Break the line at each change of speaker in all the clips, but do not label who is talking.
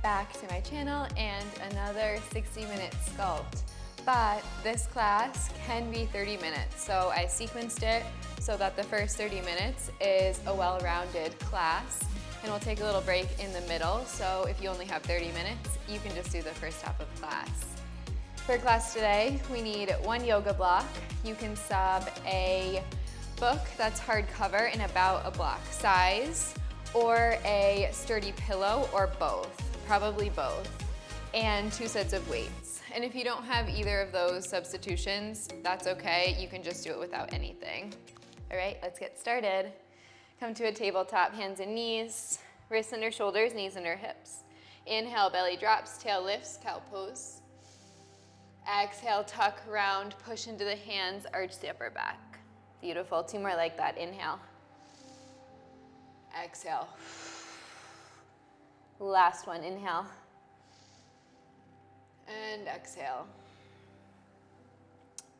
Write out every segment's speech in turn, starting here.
back to my channel and another 60-minute sculpt. But this class can be 30 minutes, so I sequenced it so that the first 30 minutes is a well-rounded class, and we'll take a little break in the middle, so if you only have 30 minutes, you can just do the first half of class. For class today, we need one yoga block. You can sub a book that's hardcover in about a block size, or a sturdy pillow, or both, probably both, and 2 sets of weights. And if you don't have either of those substitutions, that's okay. You can just do it without anything. All right, let's get started. Come to a tabletop, hands and knees, wrists under shoulders, knees under hips. Inhale, belly drops, tail lifts, cow pose. Exhale, tuck, round, push into the hands, arch the upper back. Beautiful, 2 more like that, inhale. Exhale. Last one, inhale. And exhale.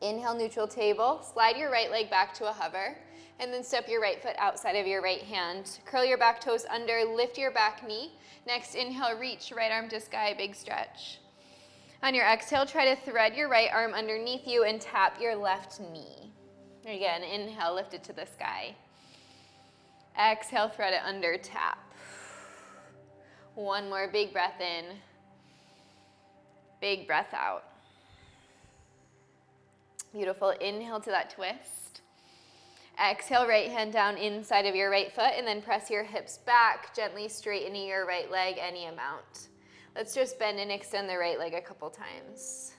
Inhale, neutral table. Slide your right leg back to a hover, and then step your right foot outside of your right hand. Curl your back toes under, lift your back knee. Next, inhale, reach, right arm to sky, big stretch. On your exhale, try to thread your right arm underneath you and tap your left knee. Again, inhale, lift it to the sky. Exhale, thread it under, tap. One more, big breath in. Big breath out. Beautiful, inhale to that twist. Exhale, right hand down inside of your right foot, and then press your hips back, gently straightening your right leg any amount. Let's just bend and extend the right leg a couple times.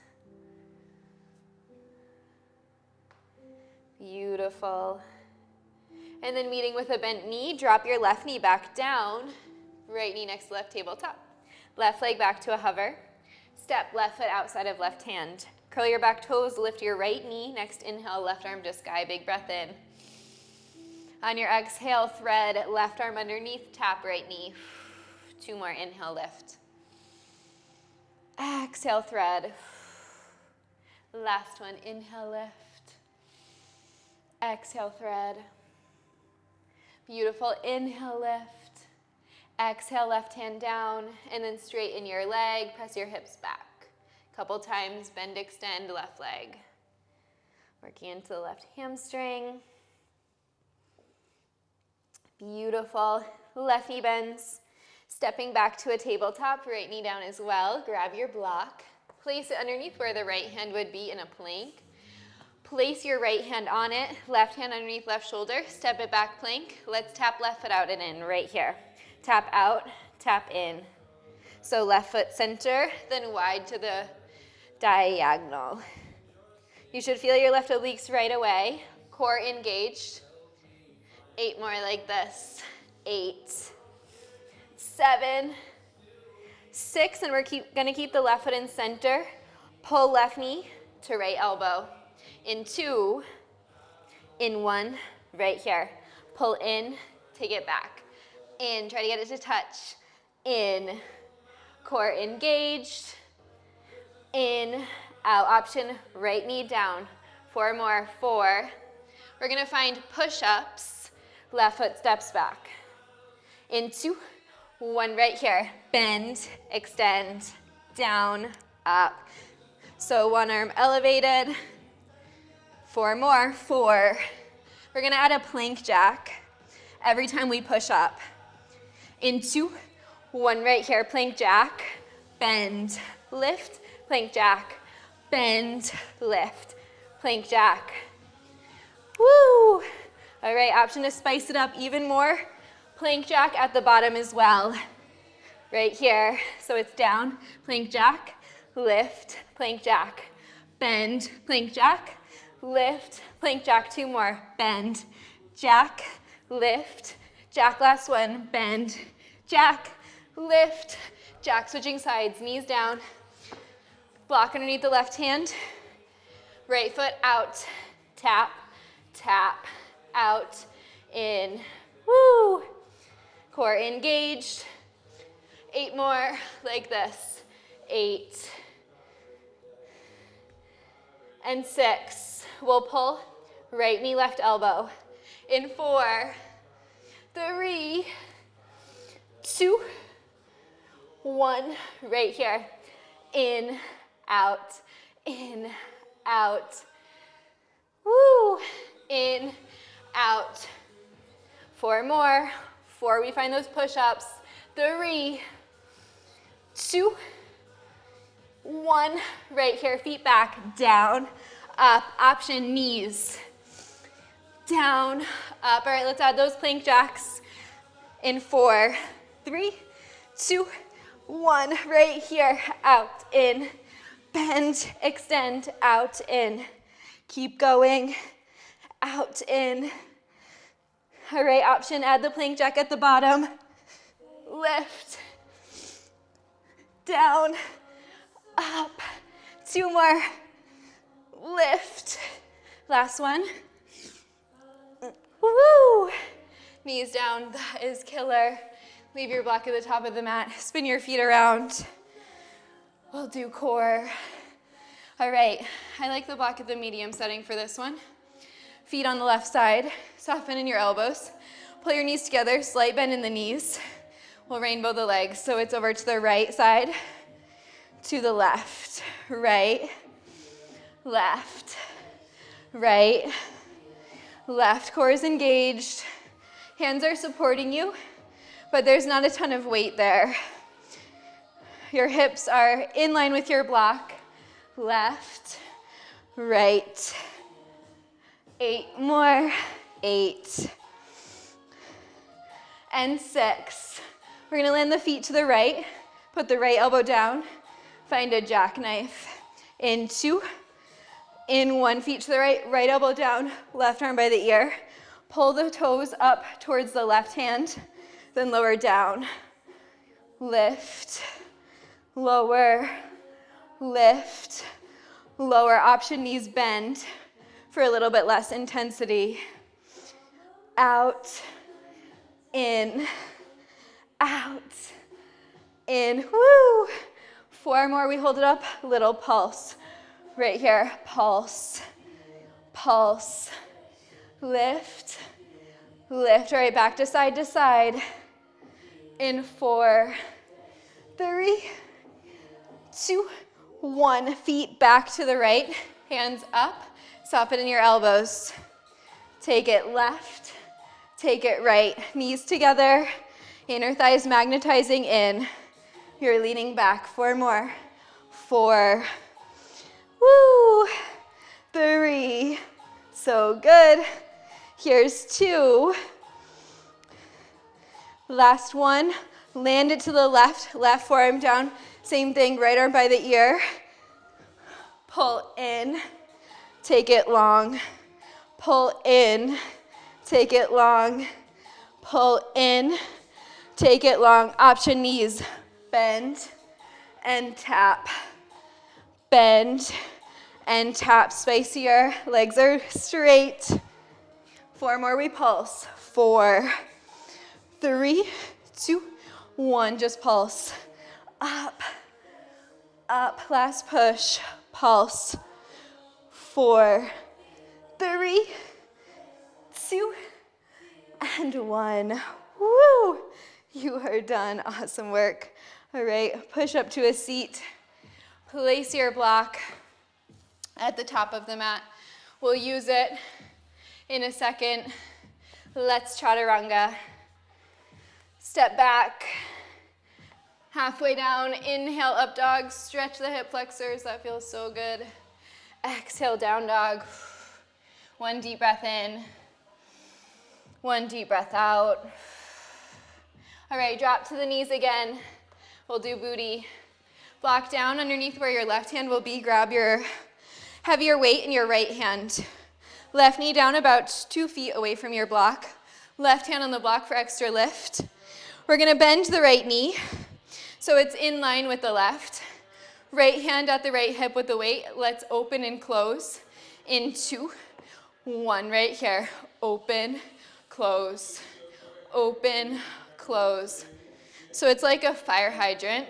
Beautiful. And then meeting with a bent knee, drop your left knee back down, right knee next to left tabletop. Left leg back to a hover. Step left foot outside of left hand. Curl your back toes, lift your right knee. Next inhale, left arm to sky, big breath in. On your exhale, thread left arm underneath, tap right knee. 2 more, inhale, lift. Exhale, thread. Last one, inhale, lift. Exhale, thread. Beautiful, inhale, lift. Exhale, left hand down, and then straighten your leg, press your hips back. Couple times, bend, extend, left leg. Working into the left hamstring. Beautiful, left knee bends. Stepping back to a tabletop, right knee down as well. Grab your block. Place it underneath where the right hand would be in a plank. Place your right hand on it, left hand underneath left shoulder, step it back, plank. Let's tap left foot out and in right here. Tap out, tap in. So left foot center, then wide to the diagonal. You should feel your left obliques right away. Core engaged. 8 more like this. 8, 7, 6, and we're gonna keep the left foot in center. Pull left knee to right elbow. In 2, in 1, right here. Pull in, take it back. In, try to get it to touch. In, core engaged. In, out, option, right knee down. 4 more, 4. We're gonna find push-ups, left foot steps back. In 2, 1 right here. Bend, extend, down, up. So 1 arm elevated. 4 more, 4. We're gonna add a plank jack every time we push up. In 2, 1 right here, plank jack, bend, lift, plank jack, bend, lift, plank jack. Woo! All right, option to spice it up even more. Plank jack at the bottom as well. Right here, so it's down, plank jack, lift, plank jack, bend, plank jack, lift, plank jack, 2 more, bend, jack, lift, jack, last one, bend, jack, lift, jack, switching sides, knees down, block underneath the left hand, right foot out, tap, tap, out, in, woo, core engaged, 8 more, like this, 8, and 6. We'll pull right knee, left elbow. In 4, 3, 2, 1, right here. In, out, in, out. Woo, in, out. 4 more. 4, we find those push-ups. 3, 2, 1, right here, feet back, down, up, option knees, down, up. All right, let's add those plank jacks in 4, 3, 2, 1, right here, out, in, bend, extend, out, in, keep going, out, in. All right, option, add the plank jack at the bottom, lift, down, up, 2 more, lift, last one, woo, knees down, that is killer. Leave your block at the top of the mat, spin your feet around, we'll do core. All right, I like the block at the medium setting for this one. Feet on the left side, soften in your elbows, pull your knees together, slight bend in the knees, we'll rainbow the legs, so it's over to the right side, to the left, right, left, right, left. Core is engaged. Hands are supporting you, but there's not a ton of weight there. Your hips are in line with your block. Left, right. 8 more. 8. And 6. We're going to land the feet to the right. Put the right elbow down. Find a jackknife. In 2, in 1, feet to the right, right elbow down, left arm by the ear. Pull the toes up towards the left hand, then lower down. Lift, lower, lift, lower. Option knees bend for a little bit less intensity. Out, in, out, in, woo. 4 more, we hold it up, little pulse. Right here, pulse, pulse, lift, lift. All right, back to side, in 4, 3, 2, 1. Feet back to the right, hands up, soften in your elbows. Take it left, take it right. Knees together, inner thighs magnetizing in. You're leaning back. 4 more. 4. Woo. 3. So good. Here's 2. Last one. Land it to the left. Left forearm down. Same thing. Right arm by the ear. Pull in. Take it long. Pull in. Take it long. Pull in. Take it long. Option knees. Bend and tap, bend and tap. Spicier, legs are straight. 4 more, we pulse. 4, 3, 2, 1, just pulse. Up, up, last push, pulse. 4, 3, 2, and 1. Woo! You are done. Awesome work. All right, push up to a seat. Place your block at the top of the mat. We'll use it in a second. Let's chaturanga. Step back. Halfway down, inhale, up dog. Stretch the hip flexors. That feels so good. Exhale, down dog. 1 deep breath in. 1 deep breath out. All right, drop to the knees again. We'll do booty. Block down underneath where your left hand will be. Grab your heavier weight in your right hand. Left knee down about 2 feet away from your block. Left hand on the block for extra lift. We're gonna bend the right knee so it's in line with the left. Right hand at the right hip with the weight. Let's open and close in 2, 1, right here. Open, close, open, close. So it's like a fire hydrant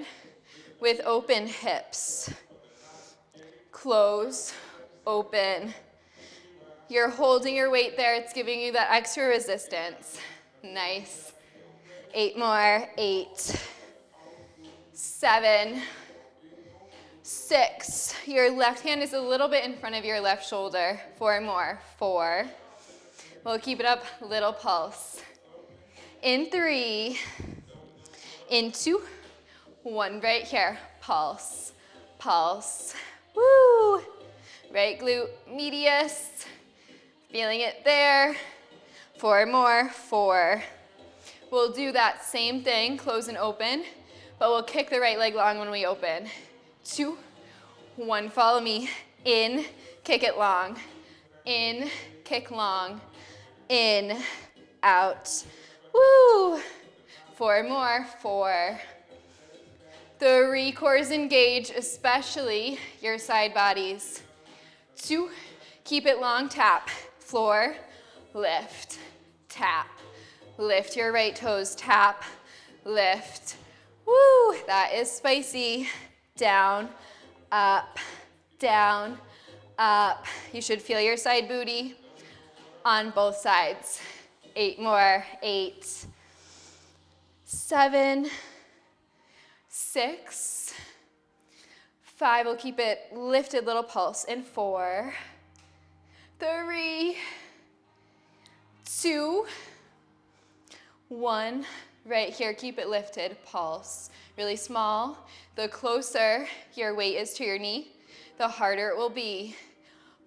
with open hips. Close, open. You're holding your weight there. It's giving you that extra resistance. Nice. 8 more. 8, 7, 6. Your left hand is a little bit in front of your left shoulder. 4 more. 4. We'll keep it up, little pulse. In 3, in 2, 1 right here. Pulse, pulse. Woo! Right glute medius. Feeling it there. 4 more. 4. We'll do that same thing, close and open, but we'll kick the right leg long when we open. 2, 1, follow me. In, kick it long. In, kick long. In, out. Woo! 4 more. 4. 3 cores engage, especially your side bodies. 2, keep it long, tap. Floor, lift, tap. Lift your right toes, tap, lift. Woo, that is spicy. Down, up, down, up. You should feel your side booty on both sides. 8 more. 8, 7, 6, 5. We'll keep it lifted, little pulse. In 4, 3, 2, 1. Right here, keep it lifted, pulse. Really small. The closer your weight is to your knee, the harder it will be.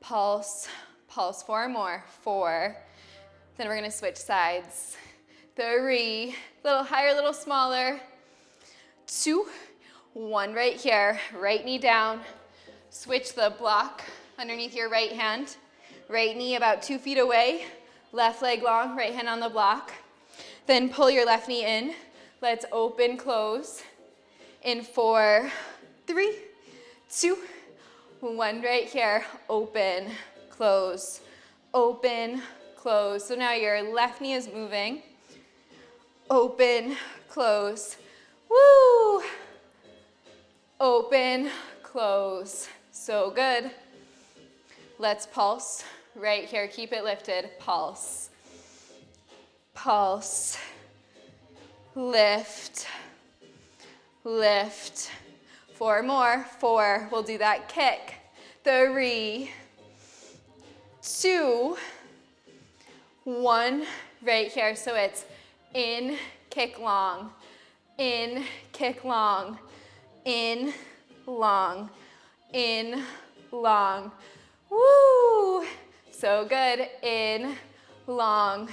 Pulse, pulse. 4 more. 4. Then we're gonna switch sides. 3, little higher, little smaller. 2, 1 right here, right knee down. Switch the block underneath your right hand. Right knee about 2 feet away. Left leg long, right hand on the block. Then pull your left knee in. Let's open, close. In 4, 3, 2, 1 right here. Open, close, open, close. So now your left knee is moving. Open, close. Woo! Open, close. So good. Let's pulse. Right here, keep it lifted. Pulse. Pulse. Lift. Lift. 4 more. 4. We'll do that kick. 3, 2, 1. Right here. So it's in, kick long. In, kick long. In, long. In, long. Woo! So good. In, long.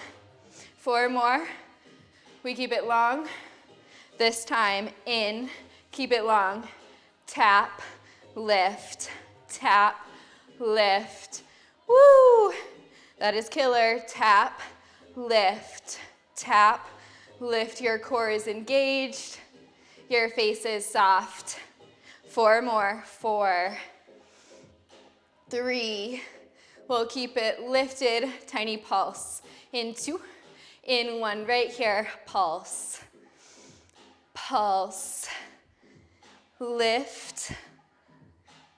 4 more. We keep it long. This time, in, keep it long. Tap, lift, tap, lift. Woo! That is killer. Tap, lift, tap, lift. Your core is engaged. Your face is soft. 4 more. 4, 3. We'll keep it lifted. Tiny pulse. In 2, in 1. Right here. Pulse. Pulse. Lift.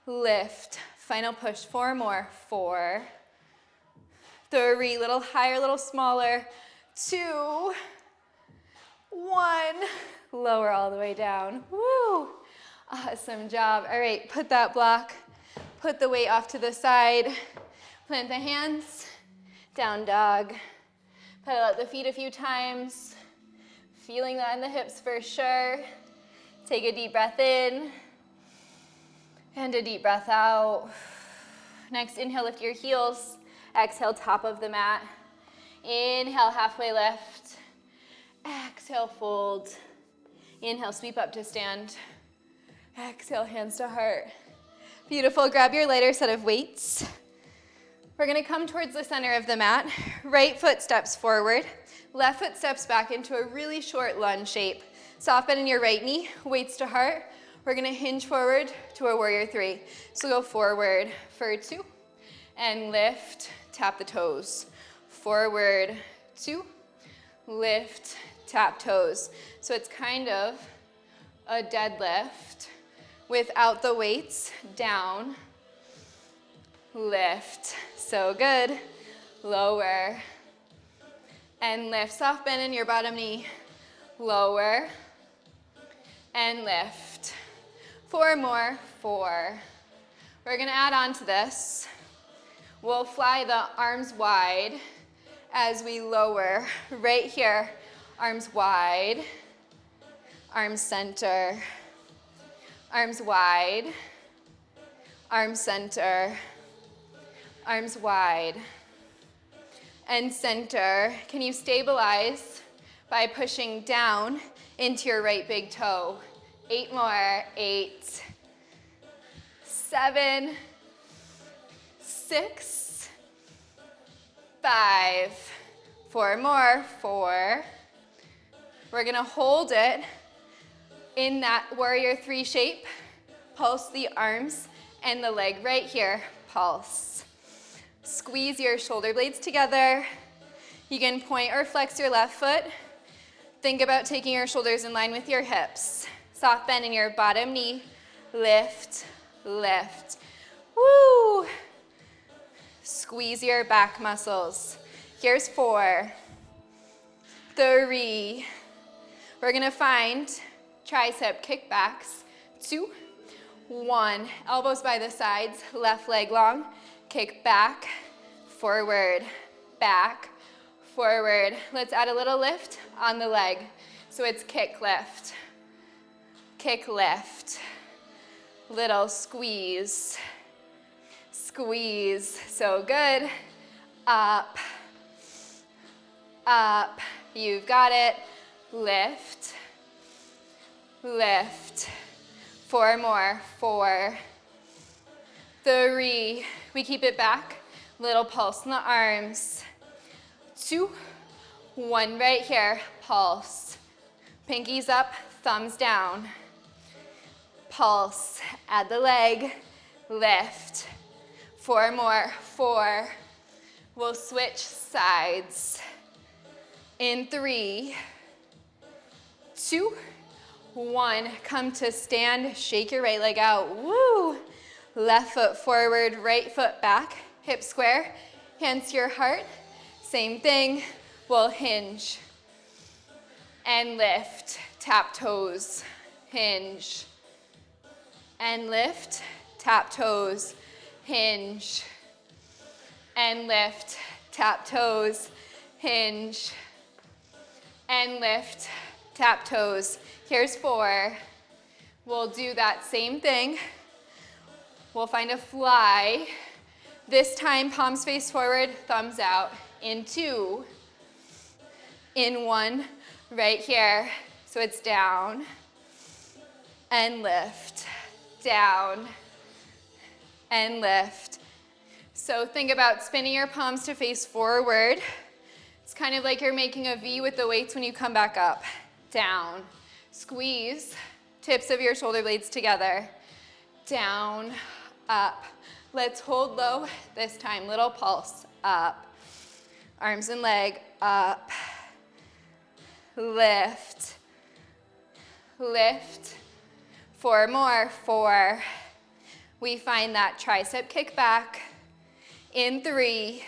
Lift. Final push. 4 more. 4, 3. Little higher, little smaller. 2, 1. Lower all the way down. Woo! Awesome job. All right, put that block, put the weight off to the side, plant the hands, down dog. Pedal out the feet a few times, feeling that in the hips for sure. Take a deep breath in and a deep breath out. Next, inhale, lift your heels. Exhale, top of the mat. Inhale, halfway lift. Exhale, fold. Inhale, sweep up to stand. Exhale, hands to heart. Beautiful. Grab your lighter set of weights. We're going to come towards the center of the mat. Right foot steps forward. Left foot steps back into a really short lunge shape. Soft bend in your right knee, weights to heart. We're going to hinge forward to a warrior 3. So go forward for 2 and lift, tap the toes. Forward, 2, lift, tap toes. So it's kind of a deadlift without the weights. Down, lift. So good. Lower and lift. Soft bend in your bottom knee. Lower and lift. 4 more, 4. We're gonna add on to this. We'll fly the arms wide as we lower right here. Arms wide, arms center, arms wide, arms center, arms wide, and center. Can you stabilize by pushing down into your right big toe? 8 more, 8, 7, 6, 5, 4 more, 4. We're gonna hold it in that warrior 3 shape. Pulse the arms and the leg right here, pulse. Squeeze your shoulder blades together. You can point or flex your left foot. Think about taking your shoulders in line with your hips. Soft bend in your bottom knee. Lift, lift. Woo! Squeeze your back muscles. Here's 4, 3. We're gonna find tricep kickbacks. 2, 1. Elbows by the sides, left leg long. Kick back, forward, back, forward. Let's add a little lift on the leg. So it's kick, lift, little squeeze, squeeze. So good. Up, up. You've got it. Lift, lift. 4 more, 4, 3. We keep it back. Little pulse in the arms. 2, 1 right here. Pulse. Pinkies up, thumbs down. Pulse. Add the leg. Lift. 4 more, 4. We'll switch sides. In 3, 2, 1. Come to stand. Shake your right leg out. Woo! Left foot forward, right foot back. Hip square. Hands to your heart. Same thing. We'll hinge. And lift. Tap toes. Hinge. And lift. Tap toes. Hinge. And lift. Tap toes. Hinge. And lift. Tap toes. Here's 4. We'll do that same thing. We'll find a fly. This time, palms face forward, thumbs out. In 2. In 1, right here. So it's down. And lift. Down. And lift. So think about spinning your palms to face forward. It's kind of like you're making a V with the weights when you come back up. Down. Squeeze tips of your shoulder blades together. Down, up. Let's hold low this time. Little pulse. Up. Arms and leg. Up. Lift. Lift. 4 more. 4. We find that tricep kickback. In 3.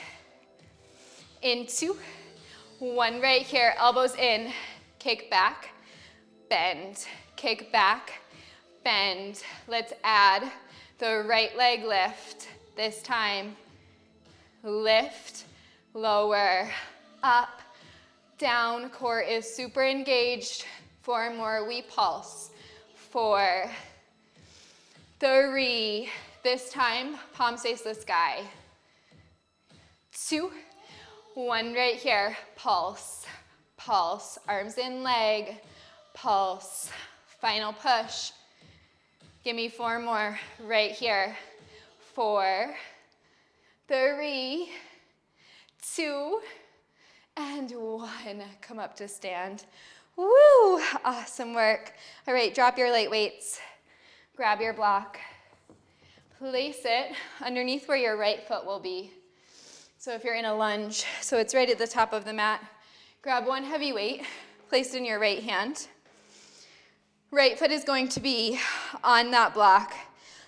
In 2. 1 right here. Elbows in. Kick back. Bend. Kick back. Bend. Let's add the right leg lift. This time, lift, lower, up, down. Core is super engaged. 4 more. We pulse. 4, 3. This time, palms face the sky. 2, 1 right here. Pulse. Pulse. Arms in leg. Pulse. Final push. Give me 4 more right here. 4, 3, 2, and 1. Come up to stand. Woo! Awesome work. All right, drop your light weights. Grab your block. Place it underneath where your right foot will be. So if you're in a lunge, so it's right at the top of the mat. Grab 1 heavy weight, place it in your right hand. Right foot is going to be on that block.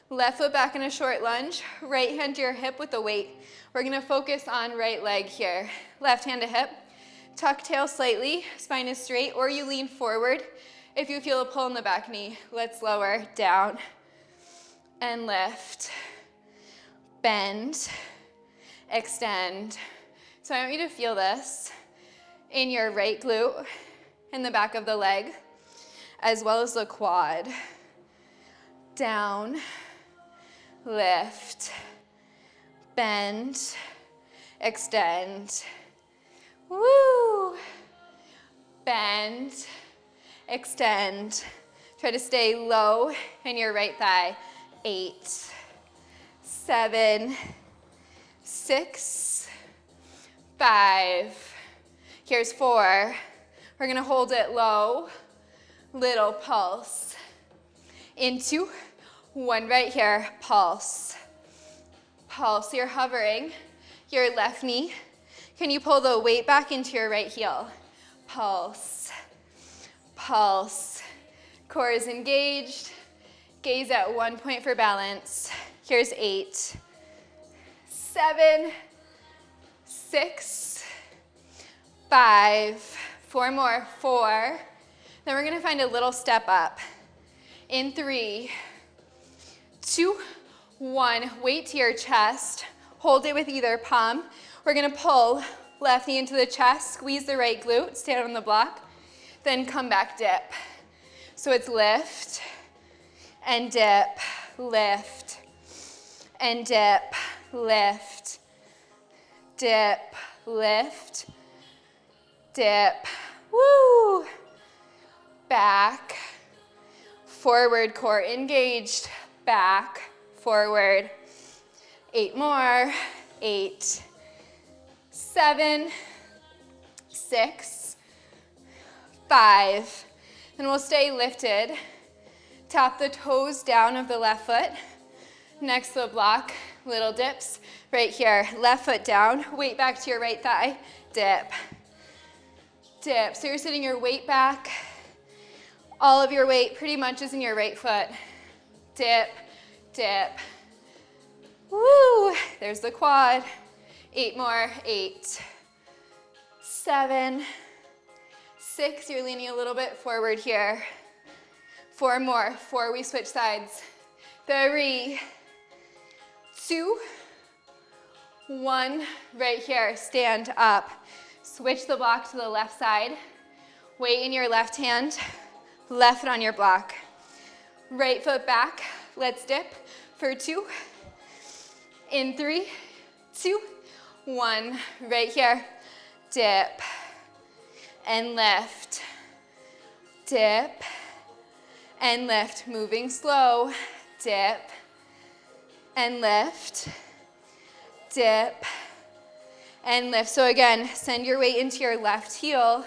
Left foot back in a short lunge. Right hand to your hip with the weight. We're going to focus on right leg here. Left hand to hip. Tuck tail slightly. Spine is straight, or you lean forward. If you feel a pull in the back knee, let's lower, down, and lift, bend, extend. So I want you to feel this in your right glute, in the back of the leg, as well as the quad. Down, lift, bend, extend. Woo! Bend, extend. Try to stay low in your right thigh. 8, 7, 6, 5. Here's 4. We're gonna hold it low, little pulse. Into 1 right here, pulse. Pulse, you're hovering your left knee. Can you pull the weight back into your right heel? Pulse, pulse. Core is engaged. Gaze at 1 point for balance. Here's 8, 7, 6, 5. 4 more, 4. Then we're gonna find a little step up. In 3, 2, 1. Weight to your chest. Hold it with either palm. We're gonna pull left knee into the chest, squeeze the right glute, stand on the block, then come back, dip. So it's lift and dip, lift and dip, lift, dip, lift, dip, woo, back, forward, core engaged, back, forward. 8 more, 8, 7, 6, 5. And we'll stay lifted. Tap the toes down of the left foot. Next to the block, little dips. Right here, left foot down, weight back to your right thigh, dip, dip. So you're sitting your weight back. All of your weight pretty much is in your right foot. Dip, dip. Woo, there's the quad. 8 more, 8, 7, 6, you're leaning a little bit forward here. 4 more, 4, we switch sides. 3, 2, 1, right here, stand up. Switch the block to the left side. Weight in your left hand, left foot on your block. Right foot back, let's dip for 2. In 3, 2, 1, right here, dip and lift, dip and lift, moving slow, dip and lift, dip and lift. So again, send your weight into your left heel,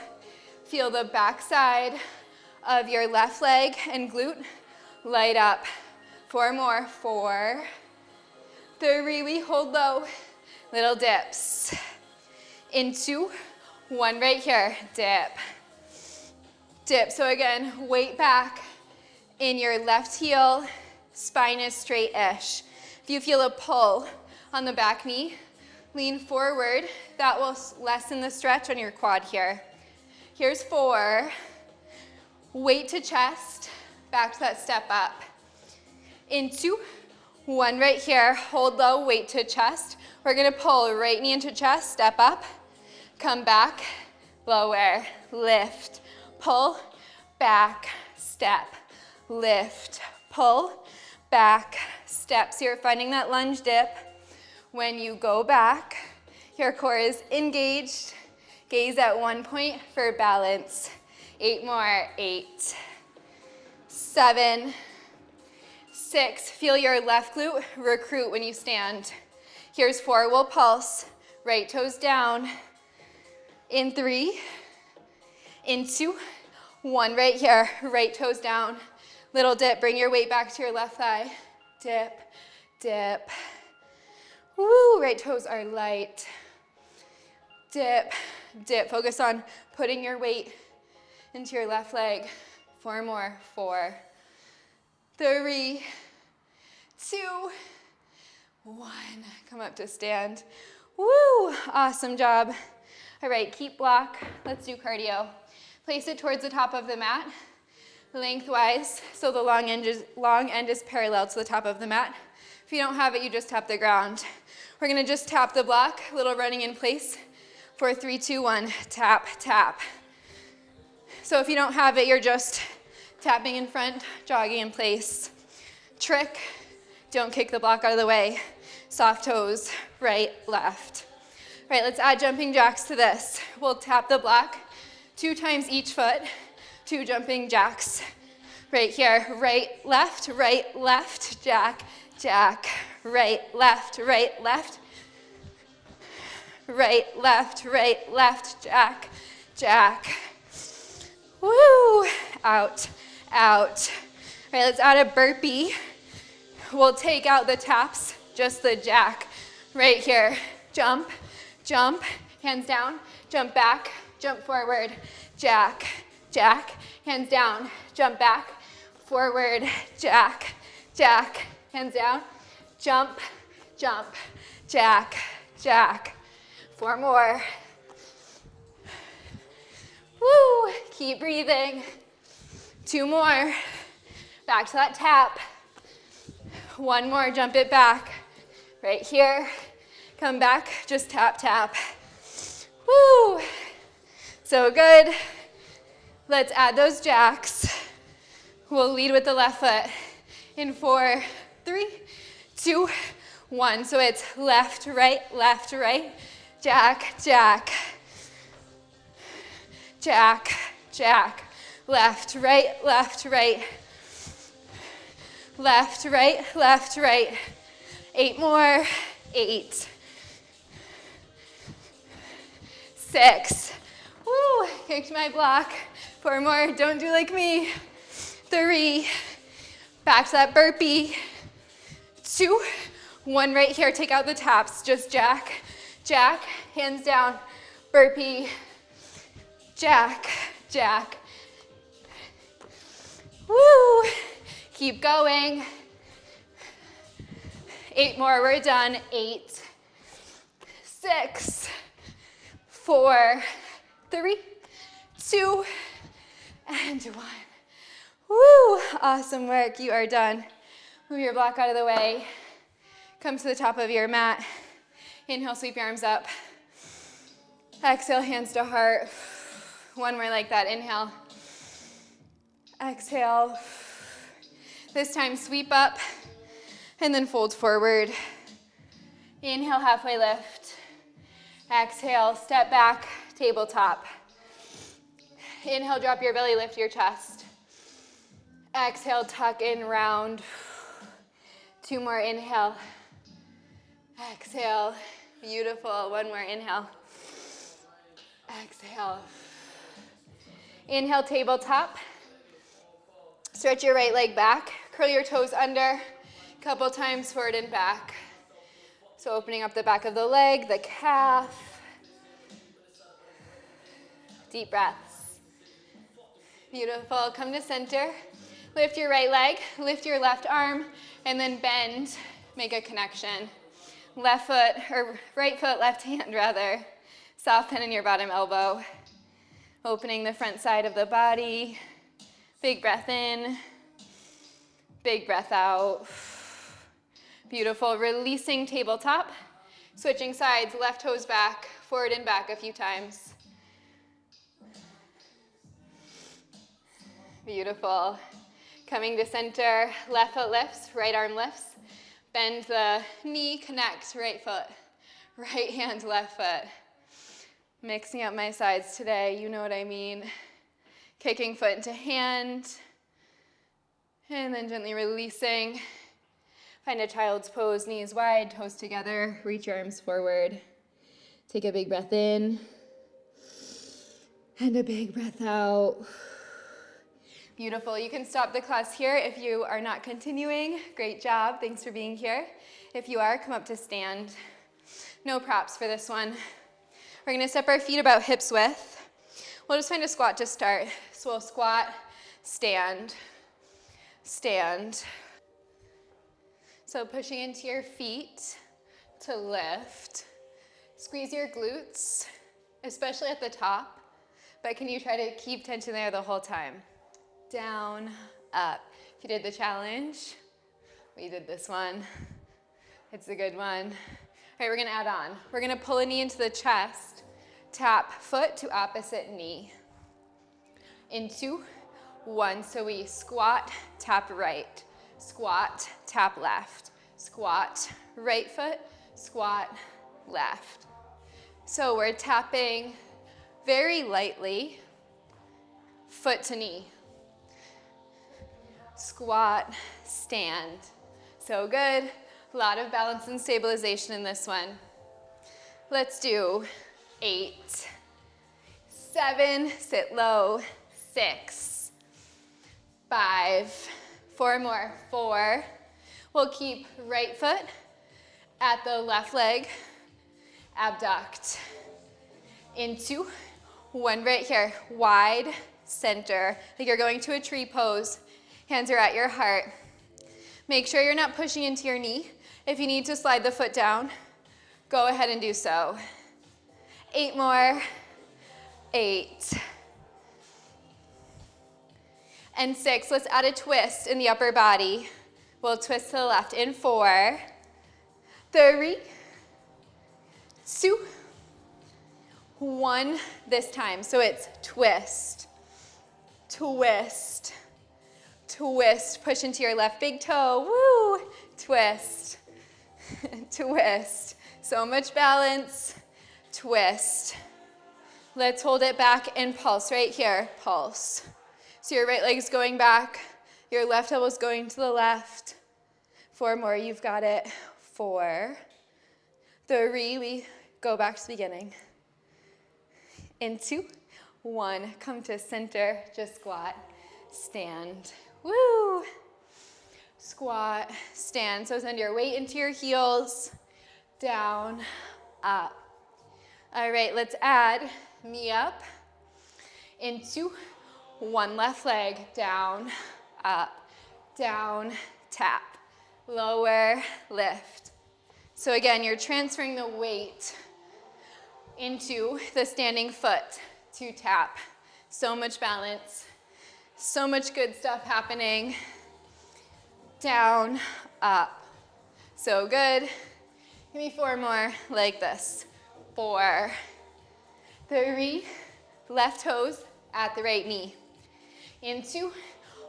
feel the back side of your left leg and glute light up. 4 more, 4, 3, we hold low, little dips. In 2, 1 right here, dip, dip. So again, weight back in your left heel, spine is straight-ish. If you feel a pull on the back knee, lean forward. That will lessen the stretch on your quad here. Here's 4, weight to chest, back to that step up. In 2, 1 right here, hold low, weight to chest. We're gonna pull right knee into chest, step up, come back, lower, lift, pull, back, step, lift, pull, back, step. So you're finding that lunge dip. When you go back, your core is engaged. Gaze at 1 point for balance. 8 more, 8, 7, 6, feel your left glute recruit when you stand. Here's 4, we'll pulse, right toes down. In 3, in 2, 1 right here, right toes down. Little dip, bring your weight back to your left thigh. Dip, dip. Woo, right toes are light. Dip, dip. Focus on putting your weight into your left leg. 4 more, 4, 3, 2, 1. Come up to stand. Woo, awesome job. All right, keep block. Let's do cardio. Place it towards the top of the mat. lengthwise, so the long end is parallel to the top of the mat. If you don't have it, you just tap the ground. We're gonna just tap the block, little running in place for 3, 2, 1, tap, tap. So if you don't have it, you're just tapping in front, jogging in place. Trick, don't kick the block out of the way. Soft toes, right, left. All right, let's add jumping jacks to this. We'll tap the block 2 times each foot, 2 jumping jacks. Right here, right, left, jack, jack, right, left, jack, jack. Woo, out, out. All right, let's add a burpee. We'll take out the taps, just the jack. Right here, jump, jump, hands down, jump back, jump forward, jack, jack, hands down, jump back, forward, jack, jack, hands down, jump, jump, jack, jack. 4 more. Woo, keep breathing. 2 more. Back to that tap. 1 more, jump it back. Right here, come back, just tap, tap. Woo, so good. Let's add those jacks. We'll lead with the left foot in 4, 3, 2, 1. So it's left, right, jack, jack, jack, jack, left, right, left, right. 8 more, 8, 6, woo, kicked my block. 4 more, don't do like me. 3, back to that burpee. 2, 1 right here, take out the taps, just jack, jack, hands down, burpee, jack, jack. Woo, keep going. 8 more, we're done. 8, 6, 4, 3, 2, and 1. Woo, awesome work, you are done. Move your block out of the way. Come to the top of your mat. Inhale, sweep your arms up. Exhale, hands to heart. 1 more like that, inhale. Exhale. This time, sweep up and then fold forward. Inhale, halfway lift. Exhale, step back, tabletop. Inhale, drop your belly, lift your chest. Exhale, tuck in, round. 2 more, inhale. Exhale, beautiful. 1 more, inhale. Exhale. Inhale, tabletop. Stretch your right leg back. Curl your toes under. Couple times forward and back. So opening up the back of the leg, the calf. Deep breaths. Beautiful. Come to center. Lift your right leg, lift your left arm, and then bend. Make a connection. Left foot, or right foot, left hand rather. Soft bend in your bottom elbow. Opening the front side of the body. Big breath in. Big breath out. Beautiful. Releasing tabletop. Switching sides, left toes back, forward and back a few times. Beautiful. Coming to center, left foot lifts, right arm lifts. Bend the knee, connect, right foot. Right hand, left foot. Mixing up my sides today, you know what I mean. Kicking foot into hand. And then gently releasing. Find a child's pose, knees wide, toes together. Reach your arms forward. Take a big breath in. And a big breath out. Beautiful. You can stop the class here if you are not continuing. Great job. Thanks for being here. If you are, come up to stand. No props for this one. We're going to step our feet about hips width. We'll just find a squat to start. So we'll squat, stand, stand. So pushing into your feet to lift. Squeeze your glutes, especially at the top. But can you try to keep tension there the whole time? down, up. If you did the challenge, we did this one. It's a good one. All right, we're gonna add on. We're gonna pull a knee into the chest, tap foot to opposite knee. In 2, 1, so we squat, tap right, squat, tap left, squat, right foot, squat, left. So we're tapping very lightly, foot to knee. Squat, stand. So good. A lot of balance and stabilization in this one. Let's do 8, 7, sit low, 6, 5, 4 more, 4. We'll keep right foot at the left leg, abduct. In 2, 1 right here, wide, center, like you're going to a tree pose. Hands are at your heart. Make sure you're not pushing into your knee. If you need to slide the foot down, go ahead and do so. 8 more, 8. And 6, let's add a twist in the upper body. We'll twist to the left in 4, 3, 2, 1 this time. So it's twist, twist, twist. Push into your left big toe. Woo! Twist, twist. So much balance. Twist. Let's hold it back and pulse right here. Pulse. So your right leg's going back. Your left elbow's going to the left. 4 more. You've got it. 4, 3. We go back to the beginning. In 2, 1. Come to center. Just squat. Stand. Woo! Squat, stand. So send your weight into your heels, down, up. All right, let's add knee up. In 2, 1 left leg, down, up, down, tap. Lower, lift. So again, you're transferring the weight into the standing foot to tap. So much balance, so much good stuff happening. Down, up. So good. Give me 4 more like this. 4, 3, left toes at the right knee. In 2,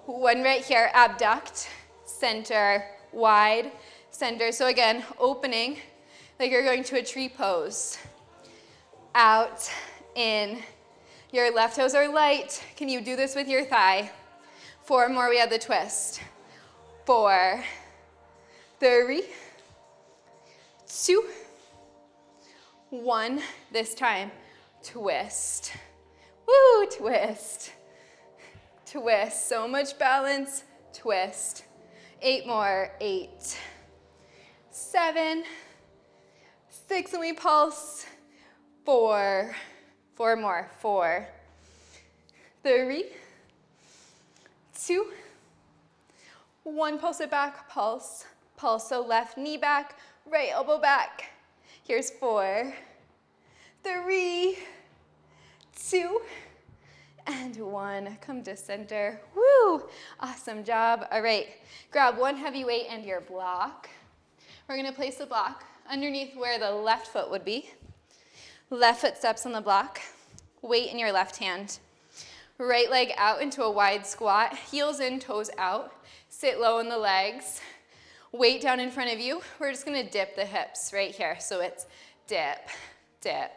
1 right here, abduct, center, wide, center. So again, opening like you're going to a tree pose. Out, in. Your left toes are light. Can you do this with your thigh? 4 more, we have the twist. 4, 3, 2, 1. This time, twist. Woo, twist. Twist. So much balance. Twist. 8 more. 8, 7, 6, and we pulse. 4. 4 more. 4, 3, 2, 1. Pulse it back. Pulse. Pulse. So left knee back, right elbow back. Here's 4, 3, 2, and 1. Come to center. Woo! Awesome job. All right. Grab one heavy weight and your block. We're going to place the block underneath where the left foot would be. Left foot steps on the block. Weight in your left hand. Right leg out into a wide squat. Heels in, toes out. Sit low in the legs. Weight down in front of you. We're just going to dip the hips right here. So it's dip, dip.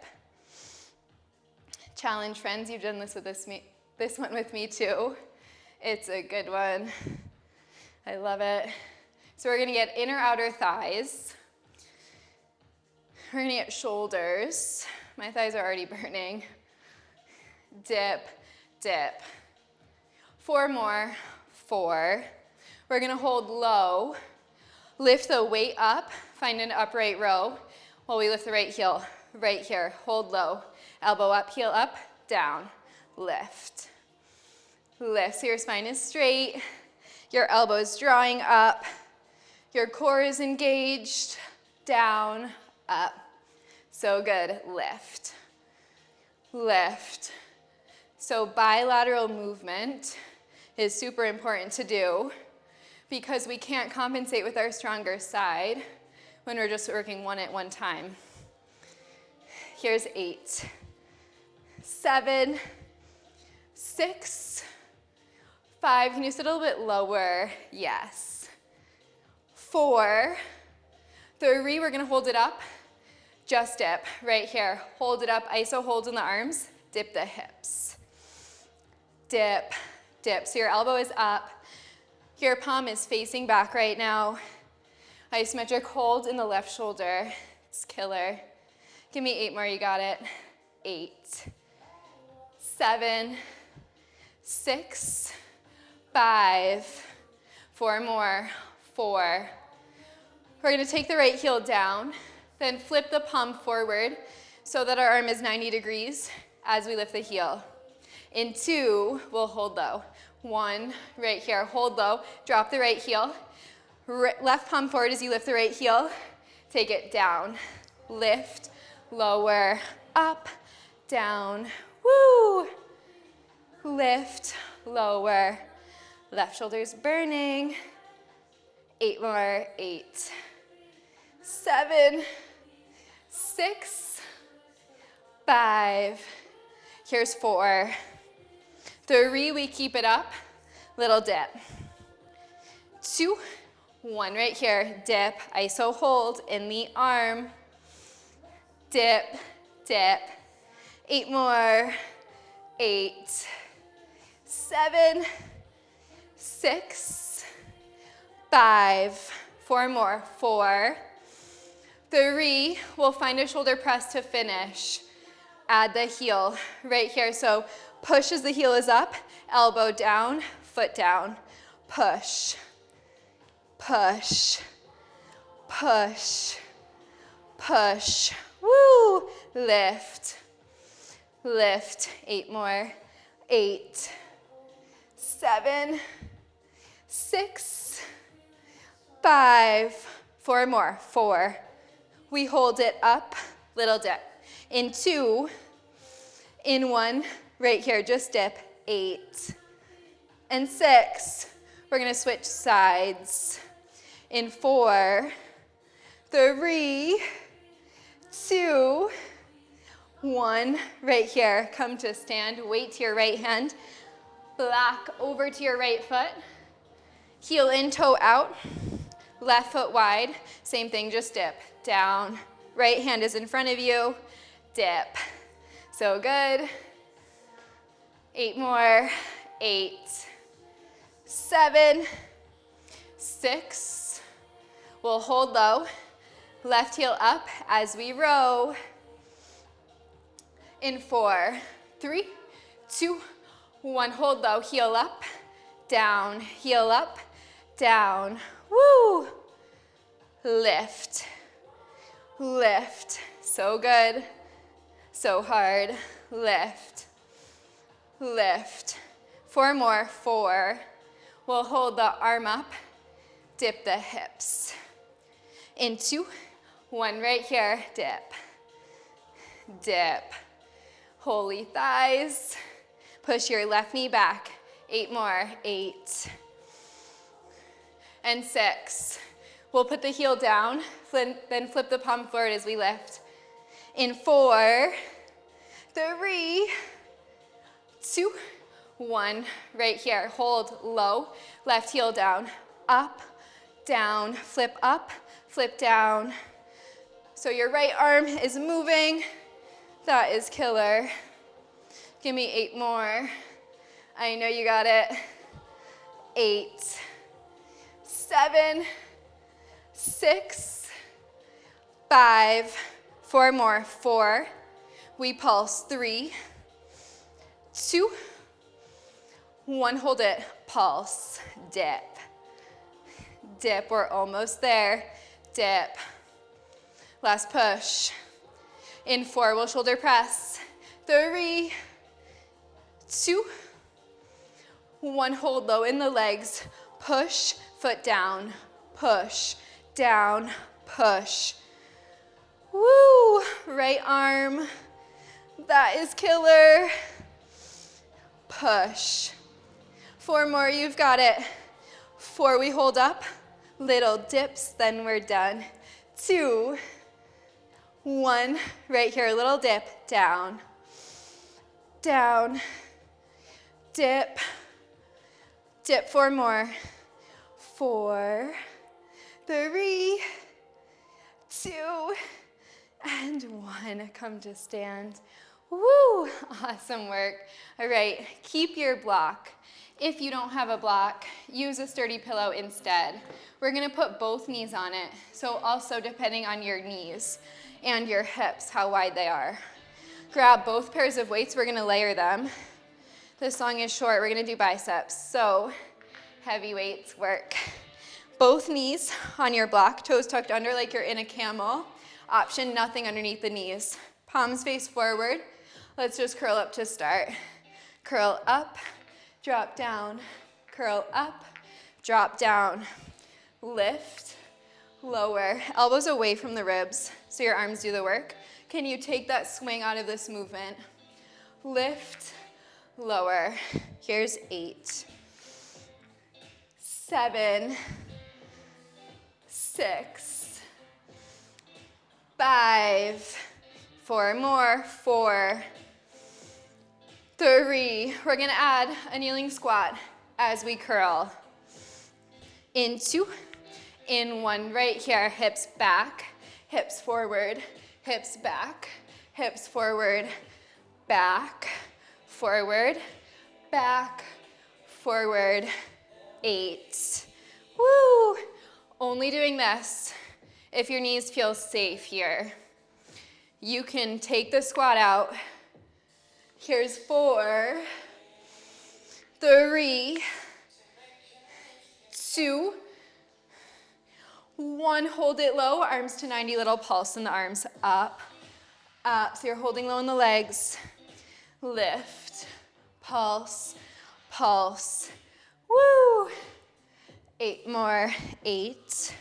Challenge, friends. You've done this one with me too. It's a good one. I love it. So we're going to get inner outer thighs. We're going to get shoulders. My thighs are already burning. Dip, dip. 4 more. 4. We're going to hold low. Lift the weight up. Find an upright row while we lift the right heel. Right here. Hold low. Elbow up, heel up, down. Lift. Lift. So your spine is straight. Your elbows drawing up. Your core is engaged. Down, up. So good. Lift. Lift. So bilateral movement.
is super important to do because we can't compensate with our stronger side when we're just working one at one time. Here's 8, 7, 6, 5. Can you sit a little bit lower? Yes. 4, 3, we're gonna hold it up. Just dip, right here. Hold it up, iso hold in the arms, dip the hips. Dip, dip. So your elbow is up. Your palm is facing back right now. Isometric hold in the left shoulder. It's killer. Give me 8 more, you got it. 8, 7, 6, 5, 4 more, 4. We're gonna take the right heel down, then flip the palm forward so that our arm is 90 degrees as we lift the heel. In 2, we'll hold low. 1, right here, hold low, drop the right heel. Left palm forward as you lift the right heel. Take it down, lift, lower, up, down, woo. Lift, lower, left shoulder's burning. 8 more, 8, 7, 6, 5. Here's 4, 3, we keep it up, little dip. 2, 1 right here, dip, iso hold in the arm. Dip, dip. 8 more, 8, 7, 6, 5, 4 more, 4, 3, we'll find a shoulder press to finish. Add the heel right here. So push as the heel is up, elbow down, foot down. Push, push, push, push. Woo! Lift, lift. 8 more. 8, 7, 6, 5. 4 more. 4. We hold it up, little dip. In 2, in 1, right here, just dip. 8. And 6, we're gonna switch sides. In 4, 3, 2, 1, right here. Come to stand, weight to your right hand, back over to your right foot, heel in, toe out, left foot wide, same thing, just dip, down, right hand is in front of you, dip, so good. 8 more, 8, 7, 6, we'll hold low, left heel up as we row. In 4, 3, 2, 1, hold low, heel up, down, heel up, down, woo. Lift, lift, so good, so hard, lift, lift. 4 more, 4, we'll hold the arm up, dip the hips. In 2, 1 right here, dip, dip. Holy thighs. Push your left knee back. 8 more, 8. And 6. We'll put the heel down, then flip the palm forward as we lift. In 4, 3, 2, 1, right here. Hold low, left heel down, up, down, flip up, flip down. So your right arm is moving. That is killer. Give me 8 more. I know you got it. 8, 7, 6, 5, 4 more, 4. We pulse, 3, 2, 1, hold it, pulse, dip. Dip, we're almost there. Dip. Last push. In 4, we'll shoulder press. 3, 2, 1, hold low in the legs. Push, foot down, push, down, push. Woo, right arm. That is killer. Push. 4 more, you've got it. 4, we hold up, little dips, then we're done. 2, 1, right here, little dip, down, down, dip, dip, 4 more. 4, 3, 2, and 1. Come to stand. Woo, awesome work. All right, keep your block. If you don't have a block, use a sturdy pillow instead. We're gonna put both knees on it. So also depending on your knees and your hips, how wide they are. Grab both pairs of weights, we're gonna layer them. This song is short, we're gonna do biceps. So heavy weights work. Both knees on your block, toes tucked under like you're in a camel. Option, nothing underneath the knees. Palms face forward. Let's just curl up to start. Curl up, drop down, curl up, drop down, lift, lower. Elbows away from the ribs so your arms do the work. Can you take that swing out of this movement? Lift, lower. Here's 8, 7, 6, 5, 4 more, 4, 3. We're gonna add a kneeling squat as we curl. In 2, in 1, right here, hips back, hips forward, hips back, hips forward, back, forward, back, forward, 8. Woo! Only doing this if your knees feel safe here. You can take the squat out. Here's 4, 3, 2, 1. Hold it low, arms to 90, little pulse in the arms. Up, up. So you're holding low in the legs. Lift, pulse, pulse. Woo! 8 more, 8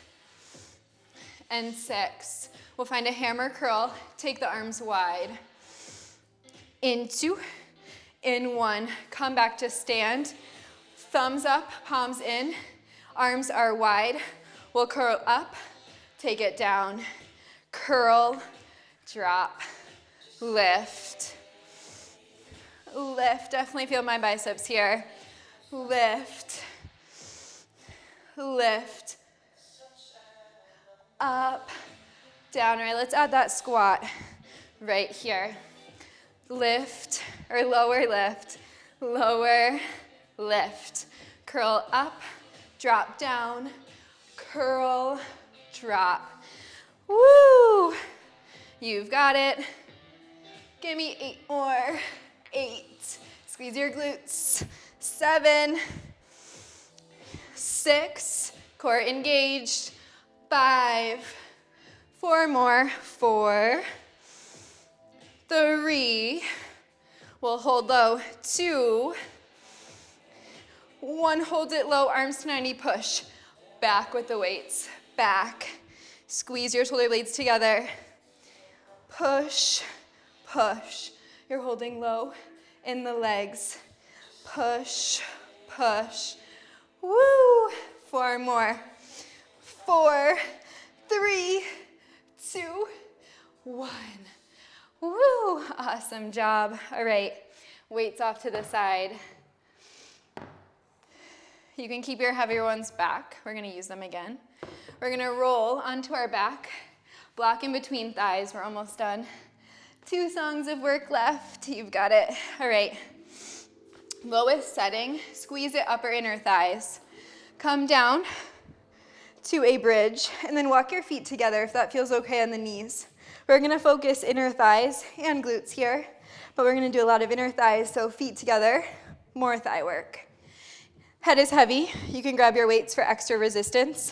and 6. We'll find a hammer curl, take the arms wide. In 2, in 1, come back to stand. Thumbs up, palms in, arms are wide. We'll curl up, take it down. Curl, drop, lift. Lift, definitely feel my biceps here. Lift, lift, up, down. All right, let's add that squat right here. Lift, or lower lift, lower lift. Curl up, drop down, curl, drop. Woo! You've got it. Give me 8 more. 8. Squeeze your glutes. 7, 6, core engaged. 5, 4 more. 4, 3, we'll hold low. 2, 1, hold it low, arms to 90, push. Back with the weights, back. Squeeze your shoulder blades together. Push, push. You're holding low in the legs. Push, push. Woo! 4 more. 4, 3, 2, 1. Woo! Awesome job. All right, weights off to the side. You can keep your heavier ones back. We're gonna use them again. We're gonna roll onto our back, block in between thighs. We're almost done. 2 songs of work left. You've got it. All right. Lowest setting, squeeze it upper inner thighs. Come down to a bridge and then walk your feet together if that feels okay on the knees. We're gonna focus inner thighs and glutes here, but we're gonna do a lot of inner thighs, so feet together, more thigh work. Head is heavy. You can grab your weights for extra resistance.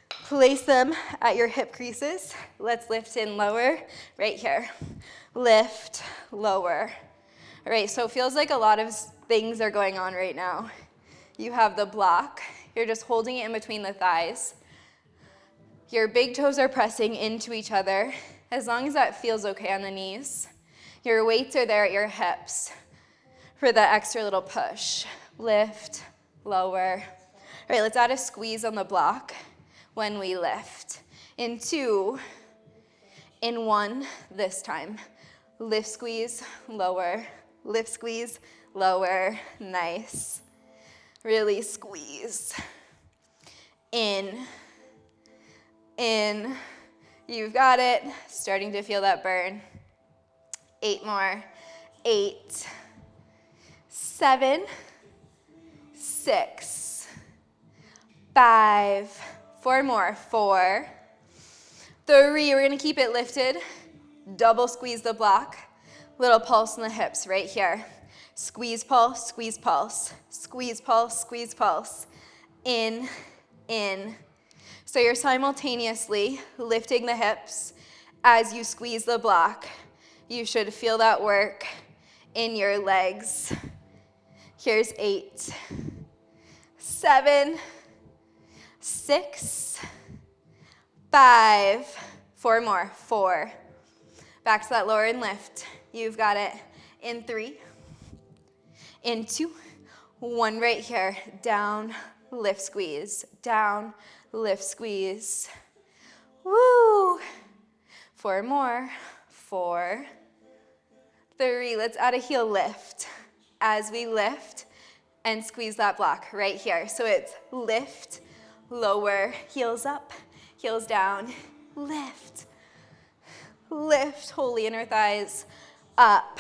Place them at your hip creases. Let's lift in lower, right here. Lift, lower. All right, so it feels like a lot of things are going on right now. You have the block. You're just holding it in between the thighs. Your big toes are pressing into each other, as long as that feels okay on the knees. Your weights are there at your hips for that extra little push. Lift,
lower. All right, let's add a squeeze on the block when we lift. In 2, in 1 this time. Lift, squeeze, lower. Lift, squeeze, lower. Nice. Really squeeze. In. You've got it. Starting to feel that burn. 8 more. 8, 7, 6, 5, 4 more. 4, 3. We're going to keep it lifted. Double squeeze the block. Little pulse in the hips right here. Squeeze, pulse, squeeze, pulse. Squeeze, pulse, squeeze, pulse. In. So you're simultaneously lifting the hips as you squeeze the block. You should feel that work in your legs. Here's 8, 7, 6, 5, 4 more. 4. Back to that lower and lift. You've got it. In 3, in 2, 1 right here. Down, lift, squeeze. Down, lift, squeeze. Woo! 4 more. 4, 3. Let's add a heel lift as we lift and squeeze that block right here. So it's lift, lower, heels up, heels down, lift, lift, holy inner thighs, up,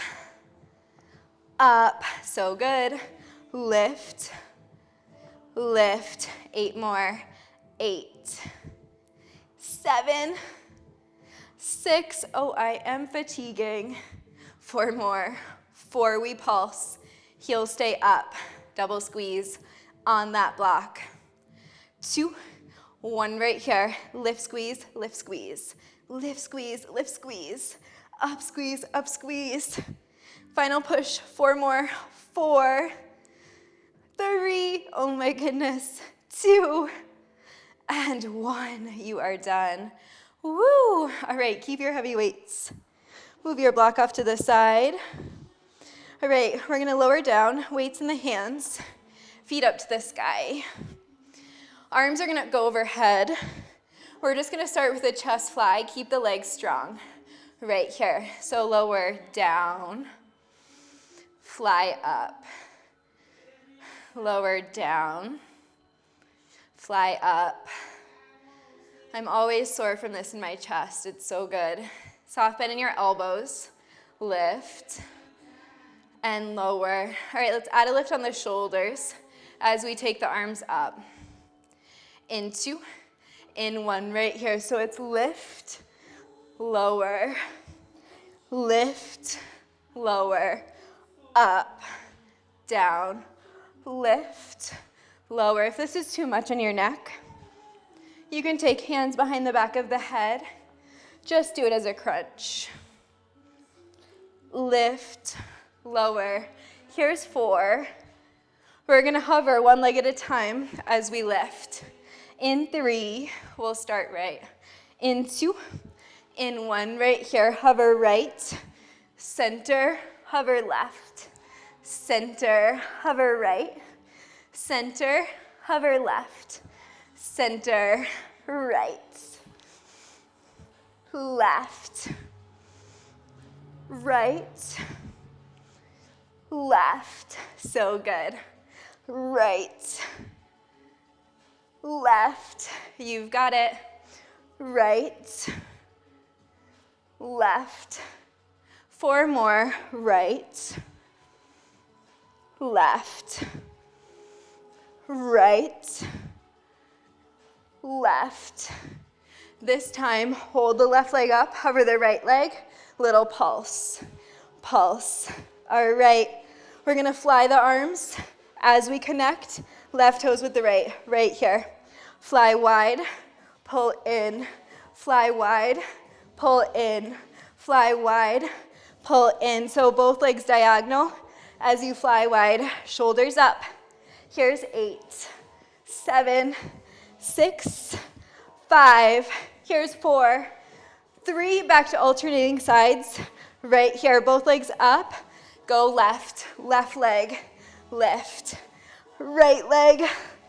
up, so good, lift, lift, 8 more, 8, 7, 6, oh, I am fatiguing, 4 more, 4, we pulse, heels stay up, double squeeze on that block, 2, 1 right here, lift, squeeze, lift, squeeze, lift, squeeze, lift, squeeze, up, squeeze, final push, 4 more, 4, 3, oh my goodness, 2, and 1, you are done. Woo! All right, keep your heavy weights. Move your block off to the side. All right, we're gonna lower down, weights in the hands, feet up to the sky. Arms are gonna go overhead. We're just gonna start with a chest fly, keep the legs strong. Right here, so lower, down, fly up, lower, down, fly up. I'm always sore from this in my chest. It's so good. Soft bend in your elbows. Lift and lower. All right, let's add a lift on the shoulders as we take the arms up. In 2, in 1 right here. So it's lift, lower, lift, lower, up, down, lift, lower. If this is too much on your neck, you can take hands behind the back of the head. Just do it as a crunch. Lift, lower. Here's 4. We're gonna hover 1 leg at a time as we lift. In 3, we'll start right. In 2, in 1 right here, hover right, center, hover left, center, hover right, center, hover left, center, right, left, right, left, so good, right, left, you've got it, right, left, 4 more, right, left, right, left. This time, hold the left leg up, hover the right leg, little pulse, pulse. All right, we're gonna fly the arms as we connect, left toes with the right here. Fly wide, pull in, fly wide, pull in, fly wide, pull in. So both legs diagonal as you fly wide, shoulders up. Here's 8, 7, 6, 5, here's 4, 3, back to alternating sides. Right here, both legs up, go left, left leg, lift,
right leg,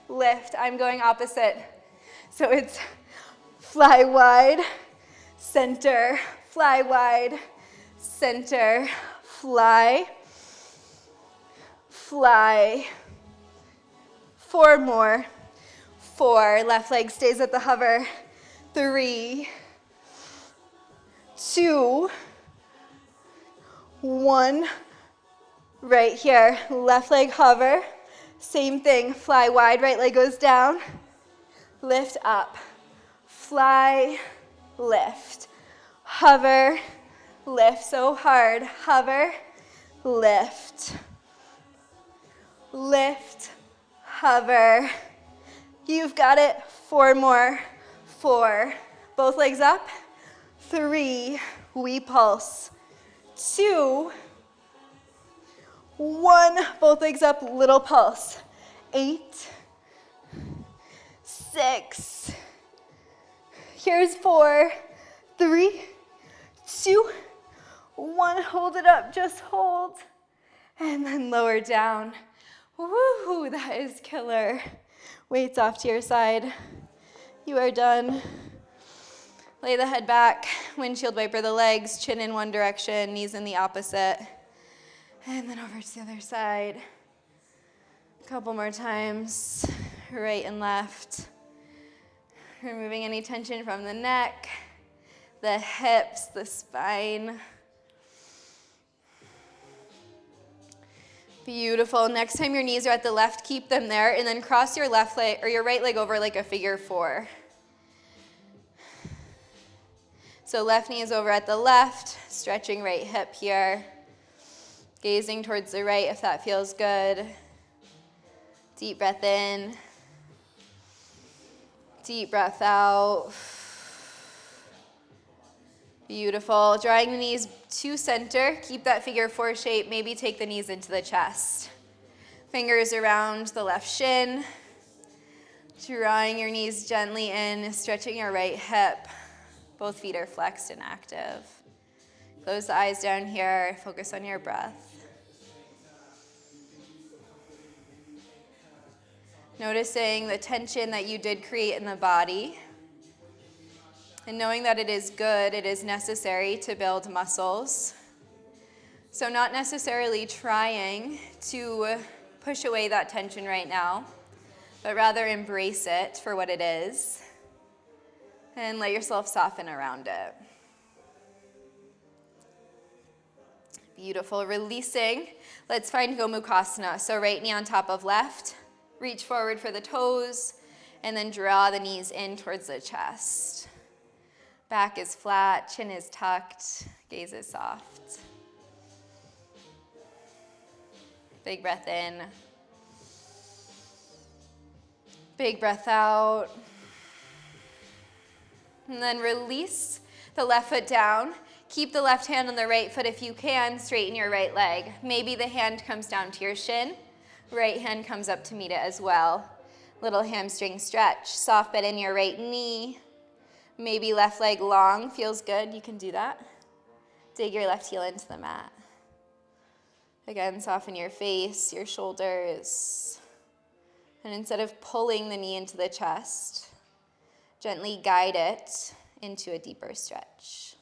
lift. I'm going opposite. So it's fly wide, center, fly wide, center, fly, fly. 4 more. 4, left leg stays at the hover. 3, 2, 1. Right here, left leg hover. Same thing, fly wide, right leg goes down. Lift up, fly, lift, hover, lift so hard, hover, lift, lift, hover. You've got it. 4 more. 4, both legs up. 3, we pulse. 2, 1, both legs up, little pulse. 8, 6, here's 4, 3, 2, 1, hold it up, just hold. And then lower down. Woohoo, that is killer. Weights off to your side. You are done. Lay the head back, windshield wiper the legs, chin in one direction, knees in the opposite. And then over to the other side. A couple more times, right and left. Removing any tension from the neck, the hips, the spine. Beautiful. Next time your knees are at the left, keep them there, and then cross your left leg or your right leg over like a figure 4. So left knee is over at the left, stretching right hip here. Gazing towards the right if that feels good. Deep breath in. Deep breath out. Beautiful. Drawing the knees to center. Keep that figure 4 shape. Maybe take the knees into the chest. Fingers around the left shin. Drawing your knees gently in, stretching your right hip. Both feet are flexed and active. Close the eyes down here. Focus on your breath. Noticing the tension that you did create in the body. And knowing that it is good, it is necessary to build muscles. So not necessarily trying to push away that tension right now, but rather embrace it for what it is and let yourself soften around it. Beautiful. Releasing. Let's find Gomukasana. So right knee on top of left. Reach forward for the toes, and then draw the knees in towards the chest. Back is flat, chin is tucked, gaze is soft. Big breath in. Big breath out. And then release the left foot down. Keep the left hand on the right foot if you can. Straighten your right leg. Maybe the hand comes down to your shin. Right hand comes up to meet it as well. Little hamstring stretch. Soft bend in your right knee. Maybe left leg long. Feels good. You can do that. Dig your left heel into the mat. Again, soften your face, your shoulders. And instead of pulling the knee into the chest, gently guide it into a deeper stretch.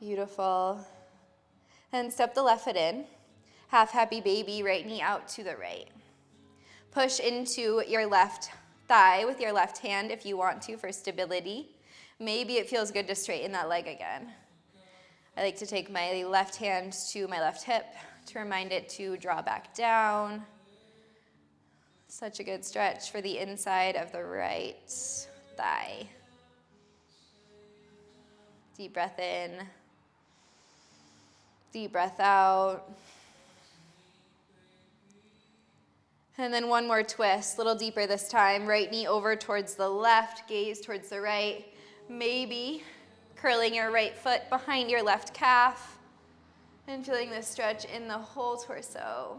Beautiful. And step the left foot in. Half happy baby, right knee out to the right. Push into your left thigh with your left hand if you want to for stability. Maybe it feels good to straighten that leg again. I like to take my left hand to my left hip to remind it to draw back down. Such a good stretch for the inside of the right thigh. Deep breath in. Deep breath out. And then one more twist, a little deeper this time. Right knee over towards the left, gaze towards the right. Maybe curling your right foot behind your left calf and feeling this stretch in the whole torso.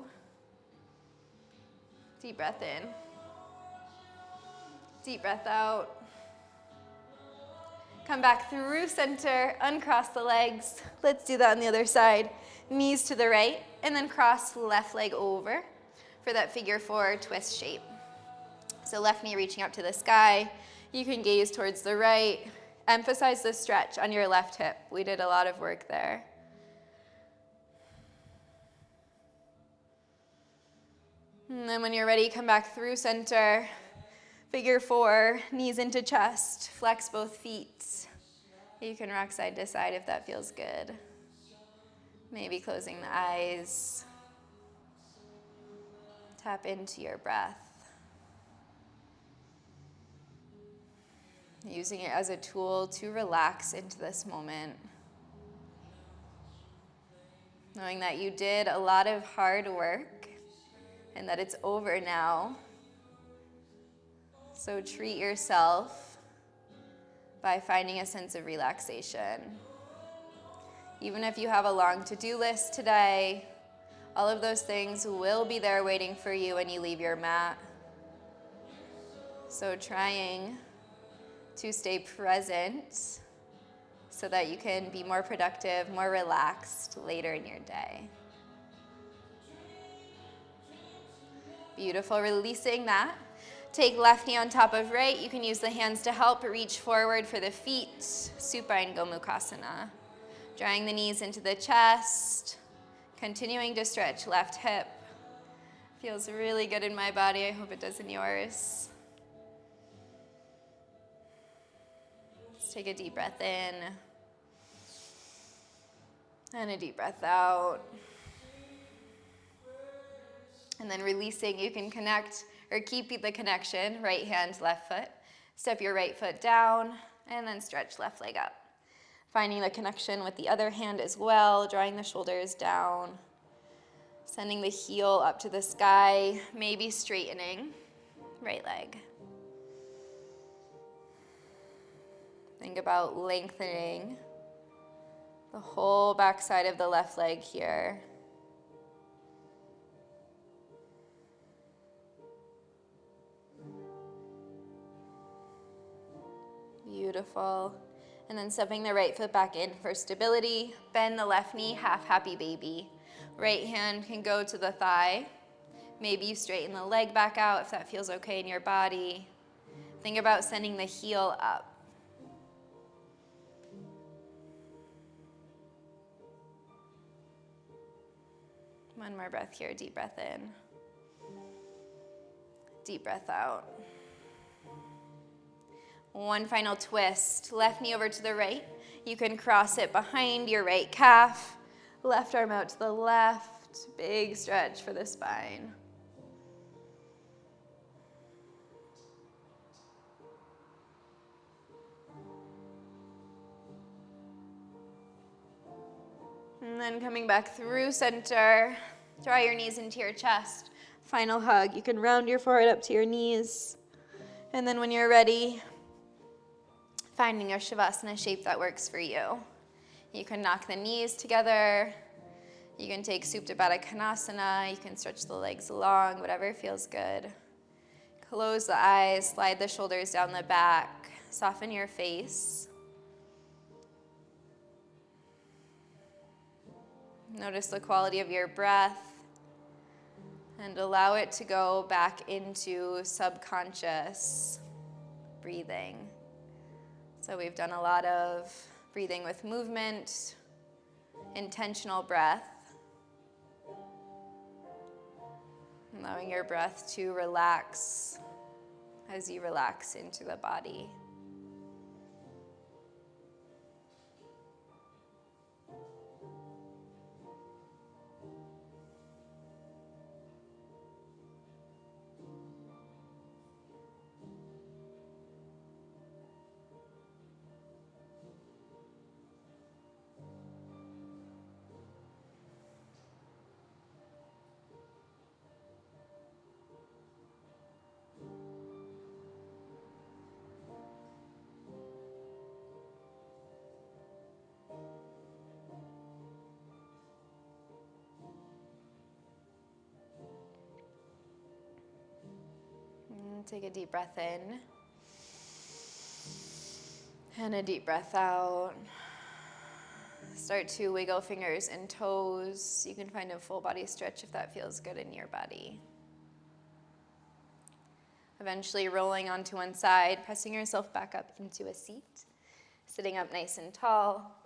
Deep breath in. Deep breath out.
Come back through center, uncross the legs. Let's do that on the other side. Knees to the right, and then cross left leg over for that figure 4 twist shape. So left knee reaching up to the sky. You can gaze towards the right. Emphasize the stretch on your left hip. We did a lot of work there. And then when you're ready, come back through center. Figure 4, knees into chest. Flex both feet. You can rock side to side if that feels good. Maybe closing the eyes. Tap into your breath. Using it as a tool to relax into this moment. Knowing that you did a lot of hard work and that it's over now. So treat yourself by finding a sense of relaxation. Even if you have a long to-do list today, all of those things will be there waiting for you when you leave your mat. So trying to stay present so that you can be more productive, more relaxed later in your day. Beautiful, releasing that. Take left knee on top of right. You can use the hands to help reach forward for the feet, supine Gomukasana. Drawing the knees into the chest, continuing to stretch left hip. Feels really good in my body. I hope it does in yours. Let's take a deep breath in and a deep breath out. And then releasing, you can connect or keep the connection, right hand, left foot. Step your right foot down and then stretch left leg up. Finding the connection with the other hand as well, drawing the shoulders down, sending the heel up to the sky, maybe straightening right leg. Think about lengthening the whole back side of the left leg here. Beautiful. And then stepping the right foot back in for stability. Bend the left knee, half happy baby. Right hand can go to the thigh. Maybe you straighten the leg back out if that feels okay in your body. Think about sending the heel up. One more breath here, deep breath in. Deep breath out. One final twist, left knee over to the right. You can cross it behind your right calf. Left arm out to the left. Big stretch for the spine. And then coming back through center, draw your knees into your chest. Final hug. You can round your forehead up to your knees. And then when you're ready, finding your Shavasana shape that works for you. You can knock the knees together. You can take Supta Baddha Konasana. You can stretch the legs long, whatever feels good. Close the eyes, slide the shoulders down the back, soften your face. Notice the quality of your breath and allow it to go back into subconscious breathing. So we've done a lot of breathing with movement, intentional breath, allowing your breath to relax as you relax into the body. Take a deep breath in. And a deep breath out. Start to wiggle fingers and toes. You can find a full body stretch if that feels good in your body. Eventually rolling onto one side, pressing yourself back up into a seat. Sitting up nice and tall.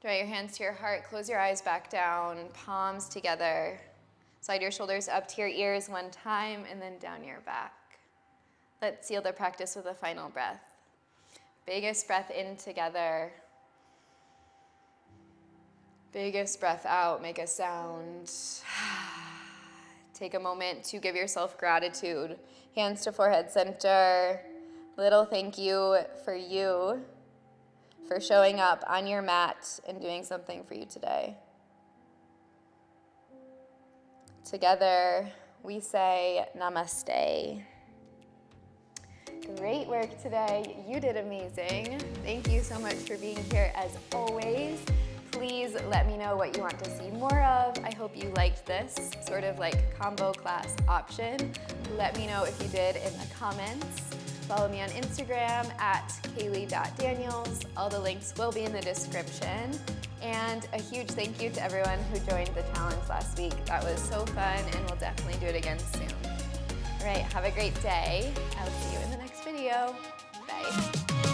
Draw your hands to your heart, close your eyes back down, palms together. Slide your shoulders up to your ears one time and then down your back. Let's seal the practice with a final breath. Biggest breath in together. Biggest breath out, make a sound. Take a moment to give yourself gratitude. Hands to forehead center. Little thank you for showing up on your mat and doing something for you today. Together, we say namaste. Great work today. You did amazing. Thank you so much for being here as always. Please let me know what you want to see more of. I hope you liked this sort of like combo class option. Let me know if you did in the comments. Follow me on Instagram at Kaylie.Daniels. All the links will be in the description. And a huge thank you to everyone who joined the challenge last week. That was so fun, and we'll definitely do it again soon. All right, have a great day. I'll see you in the next video. Bye.